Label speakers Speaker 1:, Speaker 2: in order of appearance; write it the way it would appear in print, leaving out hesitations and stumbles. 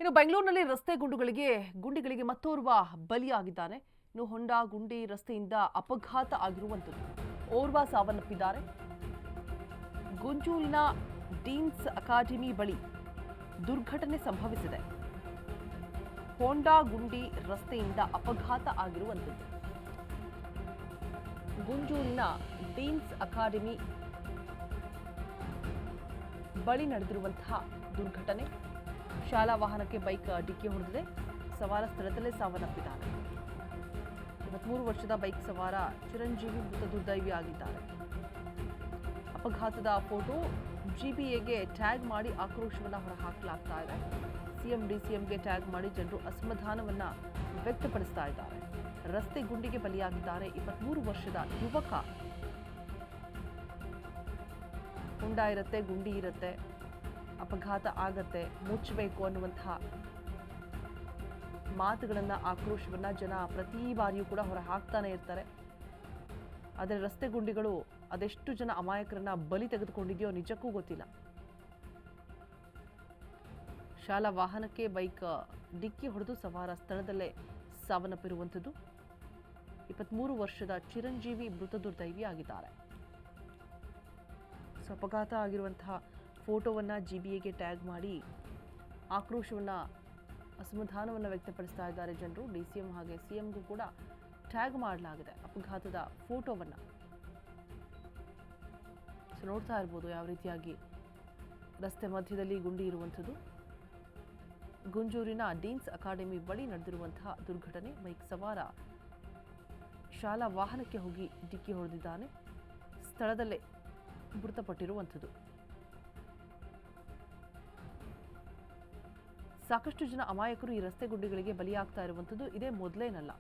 Speaker 1: ಇನ್ನು ಬೆಂಗಳೂರಿನಲ್ಲಿ ರಸ್ತೆ ಗುಂಡಿಗಳಿಗೆ ಮತ್ತೋರ್ವ ಬಲಿಯಾಗಿದ್ದಾನೆ. ಇನ್ನು ಹೊಂಡಾ ಗುಂಡಿ ರಸ್ತೆಯಿಂದ ಅಪಘಾತ ಆಗಿರುವಂಥದ್ದು. ಓರ್ವ ಸಾವನ್ನಪ್ಪಿದ್ದಾರೆ. ಗುಂಜೂರಿನ ಡೀನ್ಸ್ ಅಕಾಡೆಮಿ ಬಳಿ ದುರ್ಘಟನೆ ಸಂಭವಿಸಿದೆ. ಹೊಂಡಾ ಗುಂಡಿ ರಸ್ತೆಯಿಂದ ಅಪಘಾತ ಆಗಿರುವಂಥದ್ದು. ಗುಂಜೂರಿನ ಡೀನ್ಸ್ ಅಕಾಡೆಮಿ ಬಳಿ ನಡೆದಿರುವಂತಹ ದುರ್ಘಟನೆ. ಶಾಲಾ ವಾಹನಕ್ಕೆ ಬೈಕ್ ಡಿಕ್ಕಿ ಹೊಡೆದಿದೆ. ಸವಾರ ಸ್ಥಳದಲ್ಲೇ ಸಾವನ್ನಪ್ಪಿದ್ದಾರೆ. 23 ವರ್ಷದ ಬೈಕ್ ಸವಾರ ಚಿರಂಜೀವಿ ಮೃತ ದುರ್ದೈವಿ ಆಗಿದ್ದಾರೆ. ಅಪಘಾತದ ಫೋಟೋ ಜಿಬಿಎಗೆ ಟ್ಯಾಗ್ ಮಾಡಿ ಆಕ್ರೋಶವನ್ನು ಹೊರಹಾಕಲಾಗ್ತಾ ಇದೆ. ಸಿಎಂ ಡಿಸಿಎಂಗೆ ಟ್ಯಾಗ್ ಮಾಡಿ ಜನರು ಅಸಮಾಧಾನವನ್ನ ವ್ಯಕ್ತಪಡಿಸ್ತಾ ಇದ್ದಾರೆ. ರಸ್ತೆ ಗುಂಡಿಗೆ ಬಲಿಯಾಗಿದ್ದಾರೆ 23 ವರ್ಷದ ಯುವಕ. ಹೊಂಡ ಇರುತ್ತೆ, ಗುಂಡಿ ಇರುತ್ತೆ, ಅಪಘಾತ ಆಗತ್ತೆ, ಮುಚ್ಚಬೇಕು ಅನ್ನುವಂತಹ ಮಾತುಗಳನ್ನ, ಆಕ್ರೋಶವನ್ನ ಜನ ಪ್ರತಿ ಬಾರಿಯೂ ಕೂಡ ಹೊರ ಹಾಕ್ತಾನೆ ಇರ್ತಾರೆ. ಆದರೆ ರಸ್ತೆ ಗುಂಡಿಗಳು ಅದೆಷ್ಟು ಜನ ಅಮಾಯಕರನ್ನ ಬಲಿ ತೆಗೆದುಕೊಂಡಿದೆಯೋ ನಿಜಕ್ಕೂ ಗೊತ್ತಿಲ್ಲ. ಶಾಲಾ ವಾಹನಕ್ಕೆ ಬೈಕ್ ಡಿಕ್ಕಿ ಹೊಡೆದು ಸವಾರ ಸ್ಥಳದಲ್ಲೇ ಸಾವನ್ನಪ್ಪಿರುವಂಥದ್ದು. 23 ವರ್ಷದ ಚಿರಂಜೀವಿ ಮೃತ ದುರ್ದೈವಿ ಆಗಿದ್ದಾರೆ. ಅಪಘಾತ ಆಗಿರುವಂತಹ ಫೋಟೋವನ್ನ ಜಿಬಿಎಗೆ ಟ್ಯಾಗ್ ಮಾಡಿ ಆಕ್ರೋಶವನ್ನ, ಅಸಮಾಧಾನವನ್ನು ವ್ಯಕ್ತಪಡಿಸ್ತಾ ಇದ್ದಾರೆ ಜನರು. ಡಿಸಿಎಂ ಹಾಗೆ ಸಿಎಂಗೂ ಕೂಡ ಟ್ಯಾಗ್ ಮಾಡಲಾಗಿದೆ ಅಪಘಾತದ ಫೋಟೋವನ್ನ. ನೋಡ್ತಾ ಇರ್ಬೋದು ಯಾವ ರೀತಿಯಾಗಿ ರಸ್ತೆ ಮಧ್ಯದಲ್ಲಿ ಗುಂಡಿ ಇರುವಂಥದ್ದು. ಗುಂಜೂರಿನ ಡೀನ್ಸ್ ಅಕಾಡೆಮಿ ಬಳಿ ನಡೆದಿರುವಂತಹ ದುರ್ಘಟನೆ. ಬೈಕ್ ಸವಾರ ಶಾಲಾ ವಾಹನಕ್ಕೆ ಹೋಗಿ ಡಿಕ್ಕಿ ಹೊಡೆದಿದ್ದಾನೆ. ಸ್ಥಳದಲ್ಲೇ ಮೃತಪಟ್ಟಿರುವಂಥದ್ದು. ಸಾಕಷ್ಟು ಜನ ಅಮಾಯಕರು ಈ ರಸ್ತೆ ಗುಂಡಿಗಳಿಗೆ ಬಲಿಯಾಗ್ತಾ ಇರುವಂಥದ್ದು ಇದೇ ಮೊದಲೇನಲ್ಲ.